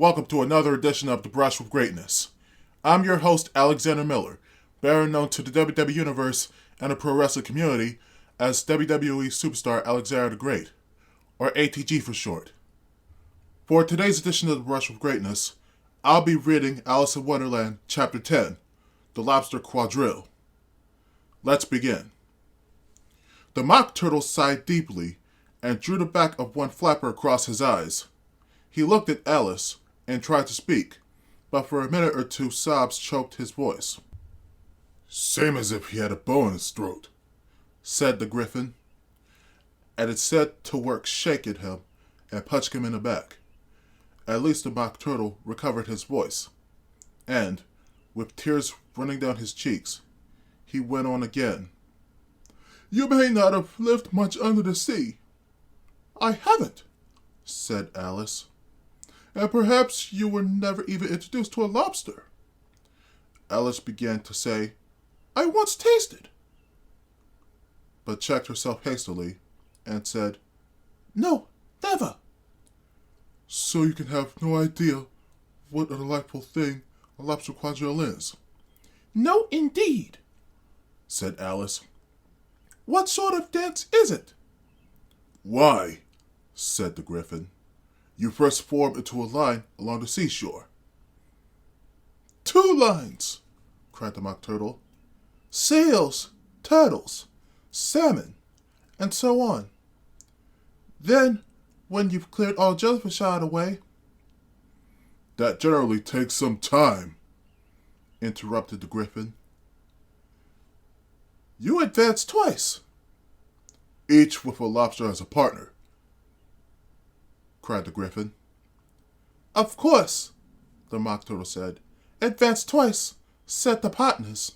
Welcome to another edition of The Brush with Greatness. I'm your host, Alexander Miller, better known to the WWE Universe and the pro wrestling community as WWE superstar Alexander the Great, or A.T.G for short. For today's edition of The Brush with Greatness, I'll be reading Alice in Wonderland, Chapter 10, The Lobster Quadrille. Let's begin. The Mock Turtle sighed deeply and drew the back of one flapper across his eyes. He looked at Alice and tried to speak, but for a minute or two sobs choked his voice. "Same as if he had a bow in his throat," said the Griffin, and it set to work shaking him and punching him in the back. At least the Mock Turtle recovered his voice, and, with tears running down his cheeks, he went on again. "You may not have lived much under the sea." "I haven't," said Alice. "And perhaps you were never even introduced to a lobster." Alice began to say, "I once tasted," but checked herself hastily and said, "No, never." "So you can have no idea what a delightful thing a lobster quadrille is." "No, indeed," said Alice. "What sort of dance is it?" "Why," said the Griffin, "you first form into a line along the seashore." "Two lines," cried the Mock Turtle. "Seals, turtles, salmon, and so on. Then, when you've cleared all jellyfish out of the way—" "That generally takes some time," interrupted the Griffin. "You advance twice." "Each with a lobster as a partner," cried the Griffin. "Of course," the Mock Turtle said. "Advance twice, set the partners."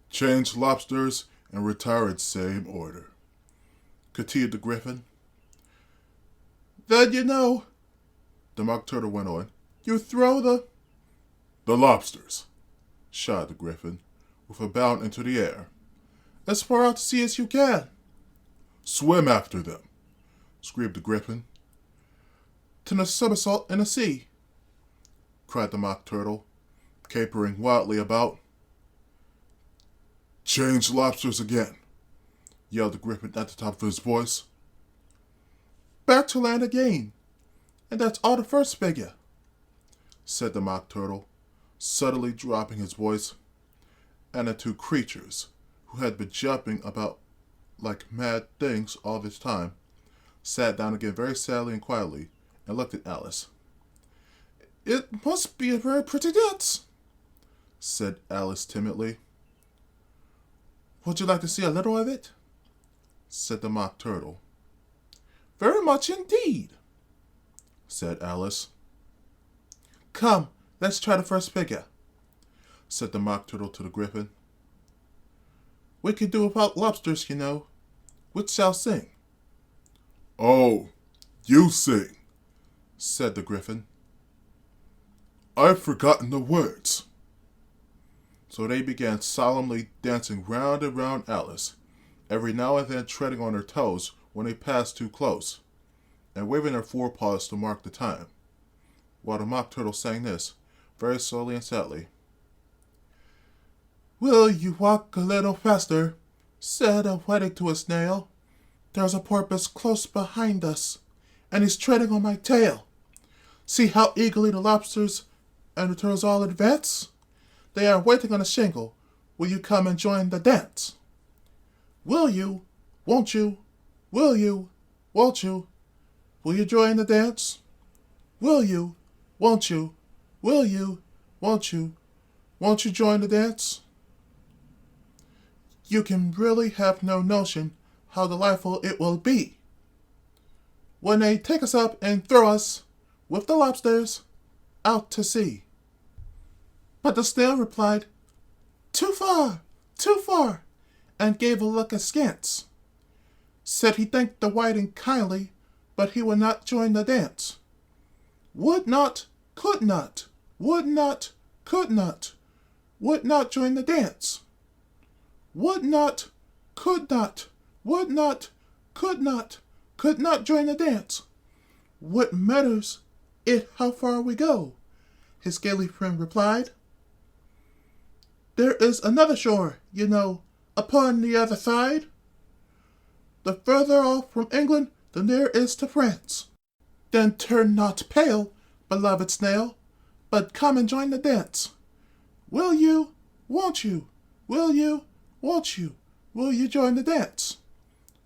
"Change lobsters and retire in same order," continued the Griffin. "Then the Mock Turtle went on, "you throw the lobsters," shouted the Griffin, with a bound into the air, "as far out to sea as you can." "Swim after them," screamed the Griffin. "To a somersault in the sea," cried the Mock Turtle, capering wildly about. "Change lobsters again," yelled the Griffin at the top of his voice. "Back to land again, and that's all the first figure," said the Mock Turtle, subtly dropping his voice, and the two creatures, who had been jumping about like mad things all this time, sat down again very sadly and quietly and looked at Alice. "It must be a very pretty dance," said Alice timidly. "Would you like to see a little of it?" said the Mock Turtle. "Very much indeed," said Alice. "Come, let's try the first figure," said the Mock Turtle to the Griffin. "We can do without lobsters, Which shall sing?" "Oh, you sing," said the Griffin. "I've forgotten the words." So they began solemnly dancing round and round Alice, every now and then treading on her toes when they passed too close, and waving their forepaws to mark the time, while the Mock Turtle sang this, very slowly and sadly. "Will you walk a little faster?" said a whiting to a snail. "There's a porpoise close behind us, and he's treading on my tail. See how eagerly the lobsters and the turtles all advance? They are waiting on a shingle. Will you come and join the dance? Will you? Won't you? Will you? Won't you? Will you join the dance? Will you? Won't you? Will you? Won't you? Won't you join the dance?" You can really have no notion how delightful it will be when they take us up and throw us, with the lobsters, out to sea. But the snail replied, too far, and gave a look askance. Said he thanked the whiting kindly, but he would not join the dance. Would not, could not, would not, could not, would not join the dance. Would not, could not, would not, could not join the dance. What matters it how far we go," his scaly friend replied. "There is another shore, you know, upon the other side. The further off from England, the nearer is to France. Then turn not pale, beloved snail, but come and join the dance. Will you, won't you, will you, won't you, will you join the dance?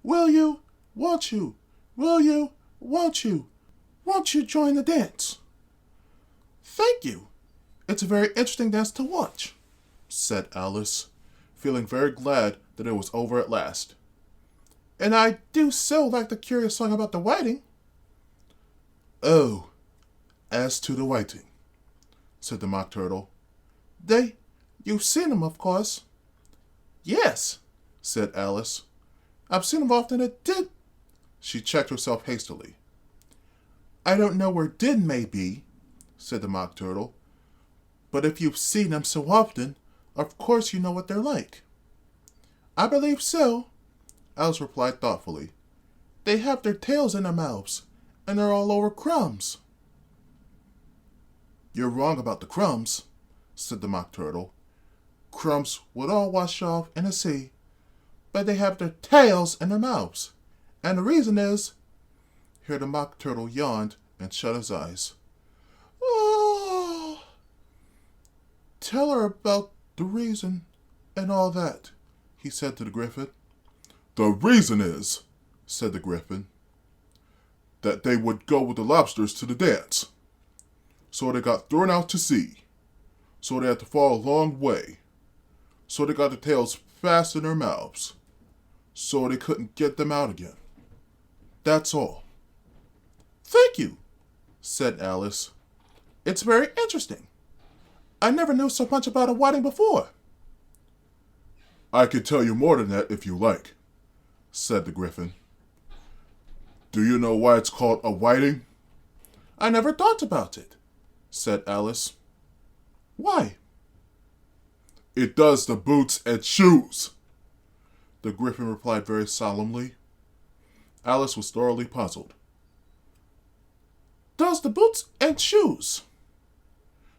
Will you, won't you, will you, won't you join the dance?" "Thank you. It's a very interesting dance to watch," said Alice, feeling very glad that it was over at last. "And I do so like the curious song about the whiting." "Oh, as to the whiting," said the Mock Turtle. You've seen them, of course." "Yes," said Alice. "I've seen them often at Did." She checked herself hastily. "I don't know where Did may be," said the Mock Turtle, "but if you've seen them so often, of course you know what they're like." "I believe so," Alice replied thoughtfully. "They have their tails in their mouths, and they're all over crumbs." "You're wrong about the crumbs," said the Mock Turtle. "Crumbs would all wash off in the sea, but they have their tails in their mouths. And the reason is—" Here the Mock Turtle yawned and shut his eyes. "Oh, tell her about the reason and all that," he said to the Griffin. "The reason is," said the Griffin, "that they would go with the lobsters to the dance. So they got thrown out to sea. So they had to fall a long way. So they got their tails fast in their mouths. So they couldn't get them out again. That's all." "Thank you," said Alice. "It's very interesting. I never knew so much about a whiting before." "I could tell you more than that if you like," said the Griffin. "Do you know why it's called a whiting?" "I never thought about it," said Alice. "Why?" "It does the boots and shoes," the Griffin replied very solemnly. Alice was thoroughly puzzled. "Does the boots and shoes?"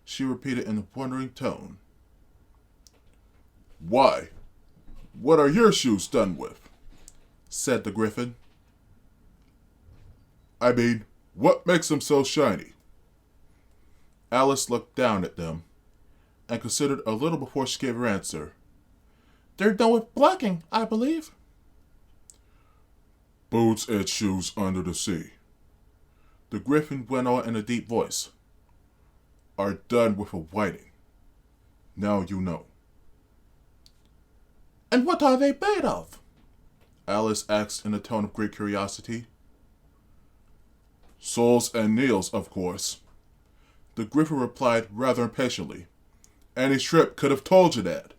she repeated in a wondering tone. "Why, what are your shoes done with?" said the Griffin. "I mean, what makes them so shiny?" Alice looked down at them and considered a little before she gave her answer. "They're done with blacking, I believe." "Boots and shoes under the sea," the Griffin went on in a deep voice, "are done with a whiting. Now you know." "And what are they made of?" Alice asked in a tone of great curiosity. "Soles and nails, of course," the Griffin replied rather impatiently. "Any shrimp could have told you that."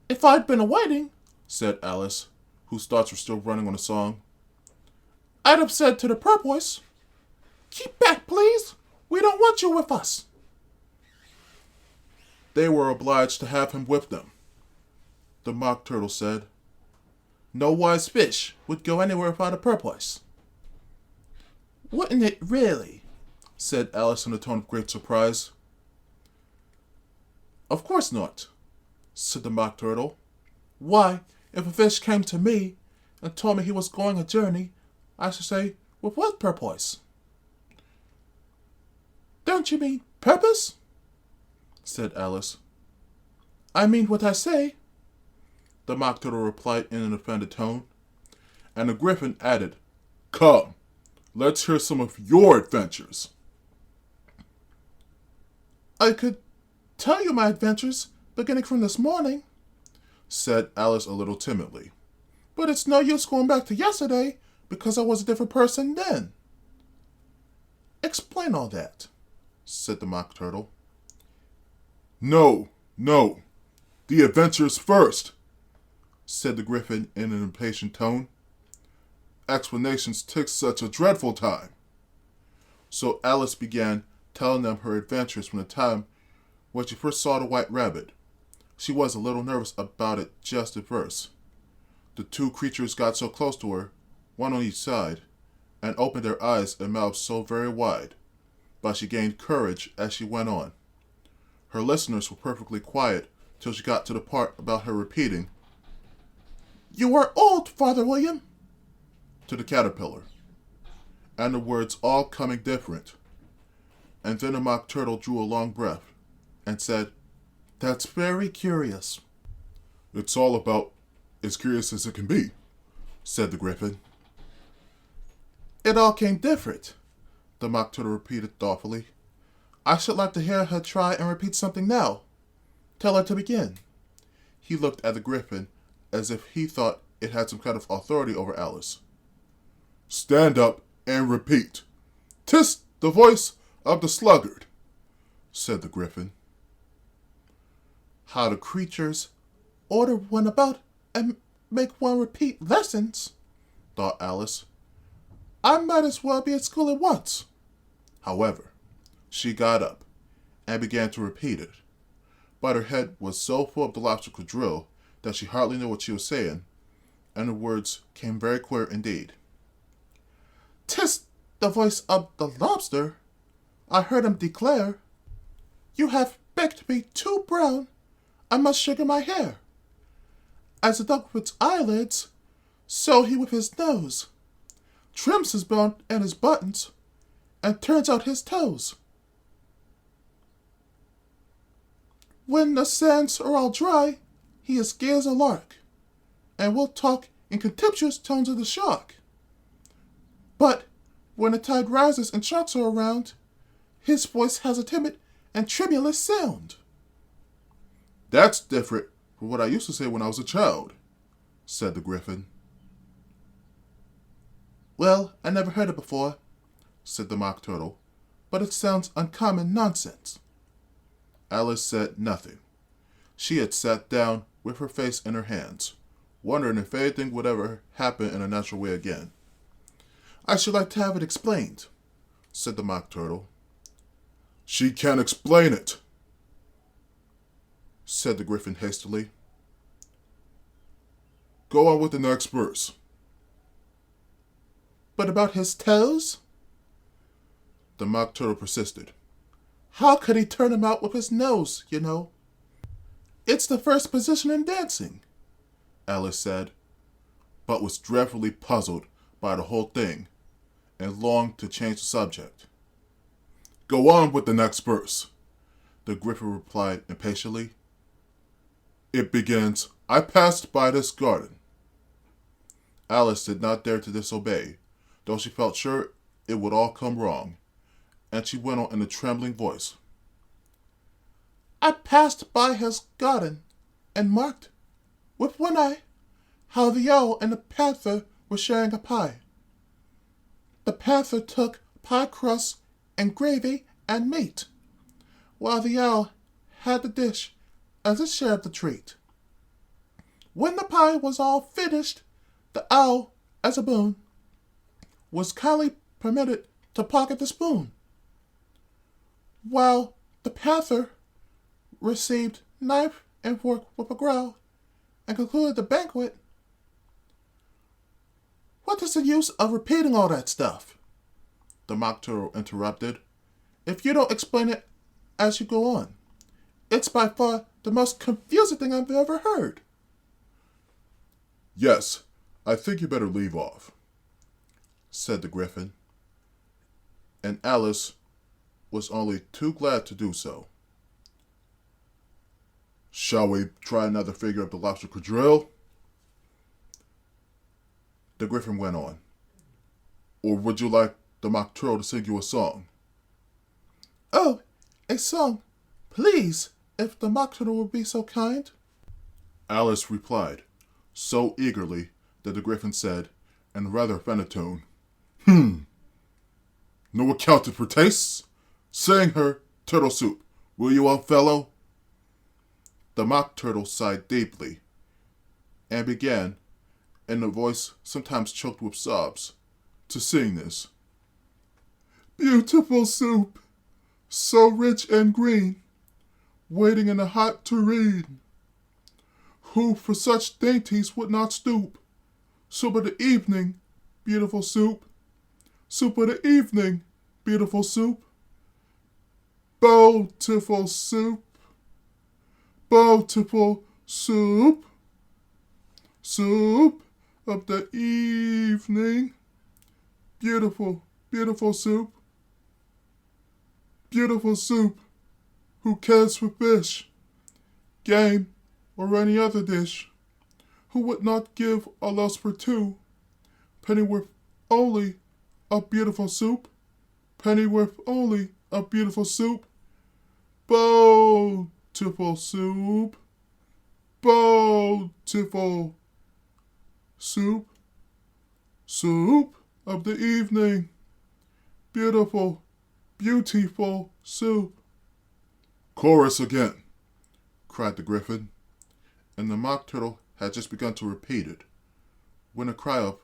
"If I'd been a whiting," said Alice, whose thoughts were still running on the song, "I'd have said to the porpoise, 'Keep back, please. We don't want you with us.'" "They were obliged to have him with them," the Mock Turtle said. "No wise fish would go anywhere without a porpoise." "Wouldn't it really?" said Alice in a tone of great surprise. "Of course not," said the Mock Turtle. "Why, if a fish came to me and told me he was going a journey, I should say, 'With what purpose?'" "Don't you mean purpose?" said Alice. "I mean what I say," the Mock Turtle replied in an offended tone. And the Griffin added, "Come, let's hear some of your adventures." "I could tell you my adventures, beginning from this morning," said Alice a little timidly. "but it's no use going back to yesterday, because I was a different person then." "Explain all that," said the Mock Turtle. No, the adventures first," said the Griffin in an impatient tone. "Explanations take such a dreadful time." So Alice began telling them her adventures from the time when she first saw the White Rabbit. She was a little nervous about it just at first. The two creatures got so close to her, one on each side, and opened their eyes and mouths so very wide, but she gained courage as she went on. Her listeners were perfectly quiet till she got to the part about her repeating, "You are old, Father William," to the caterpillar, and the words all coming different. And then the mock turtle drew a long breath and said, "That's very curious." "It's all about as curious as it can be," said the griffin. "It all came different," the mock turtle repeated thoughtfully. "I should like to hear her try and repeat something now. Tell her to begin." He looked at the griffin as if he thought it had some kind of authority over Alice. "Stand up and repeat. 'Tis the voice of the sluggard," said the griffin. "How the creatures order one about and make one repeat lessons," thought Alice. "I might as well be at school at once." However, she got up and began to repeat it, but her head was so full of the Lobster Quadrille that she hardly knew what she was saying, and the words came very queer indeed. "'Tis the voice of the lobster," I heard him declare. "You have baked me too brown, I must sugar my hair. As a duck with eyelids, so he with his nose, trims his bone and his buttons, and turns out his toes. When the sands are all dry, he is gay as a lark, and will talk in contemptuous tones of the shark. But when the tide rises and sharks are around, his voice has a timid and tremulous sound." "That's different from what I used to say when I was a child," said the griffin. "Well, I never heard it before," said the mock turtle, "but it sounds uncommon nonsense." Alice said nothing. She had sat down with her face in her hands, wondering if anything would ever happen in a natural way again. "I should like to have it explained," said the mock turtle. "She can't explain it," said the griffin hastily. "Go on with the next verse." "But about his toes?" The mock turtle persisted. "How could he turn him out with his nose, you know? It's the first position in dancing," Alice said, but was dreadfully puzzled by the whole thing and longed to change the subject. "Go on with the next verse," the griffin replied impatiently. "It begins, 'I passed by this garden.'" Alice did not dare to disobey, though she felt sure it would all come wrong, and she went on in a trembling voice. "I passed by his garden, and marked, with one eye, how the owl and the panther were sharing a pie. The panther took pie crust and gravy and meat, while the owl had the dish as a share of the treat. When the pie was all finished, the owl, as a boon, was kindly permitted to pocket the spoon, while the panther received knife and fork with a growl, and concluded the banquet." "What is the use of repeating all that stuff?" the mock turtle interrupted. "If you don't explain it as you go on. It's by far the most confusing thing I've ever heard." "Yes, I think you better leave off," said the griffin, and Alice was only too glad to do so. "Shall we try another figure of the Lobster Quadrille?" The griffin went on. "Or would you like the mock turtle to sing you a song?" "Oh, a song, please, if the mock turtle would be so kind," Alice replied, so eagerly that the griffin said, in a rather offended tone, "No accounting for tastes? Sing her turtle soup, will you, old fellow?" The mock turtle sighed deeply and began, in a voice sometimes choked with sobs, to sing this. "Beautiful soup, so rich and green, waiting in the hot tureen. Who for such dainties would not stoop? Soup of the evening, beautiful soup. Soup of the evening, beautiful soup. Bountiful soup. Bountiful soup. Soup of the evening. Beautiful, beautiful soup. Beautiful soup. Who cares for fish, game, or any other dish? Who would not give a lust for two? Pennyworth only of beautiful soup. Pennyworth only of beautiful soup. Bountiful soup. Bountiful soup. Soup of the evening. Beautiful, beautiful soup. Chorus again, cried the Griffin, and the Mock Turtle had just begun to repeat it, when a cry of,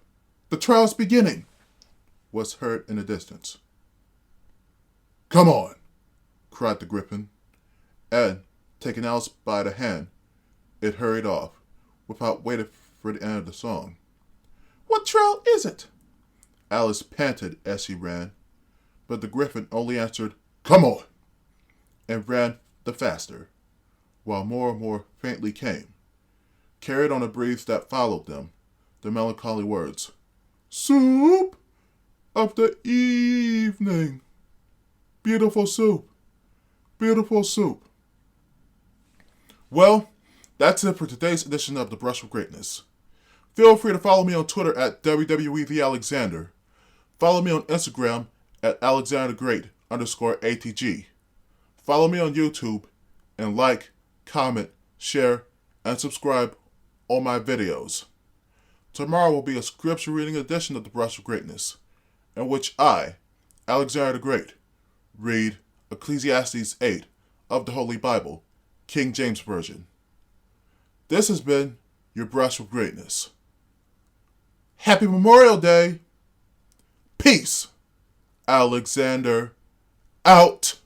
"The trial's beginning!" was heard in the distance. "Come on!" cried the Griffin, and, taking Alice by the hand, it hurried off, without waiting for the end of the song. "What trial is it?" Alice panted as she ran, but the Griffin only answered, "Come on!" and ran the faster, while more and more faintly came, carried on the breeze that followed them, the melancholy words, "Soup of the evening. Beautiful soup. Beautiful soup." Well, that's it for today's edition of The Brush with Greatness. Feel free to follow me on Twitter at WWETheAlexander. Follow me on Instagram at AlexanderGreat_ATG. Follow me on YouTube and like, comment, share, and subscribe on my videos. Tomorrow will be a scripture reading edition of The Brush of Greatness, in which I, Alexander the Great, read Ecclesiastes 8 of the Holy Bible, King James Version. This has been your Brush with Greatness. Happy Memorial Day! Peace! Alexander, out!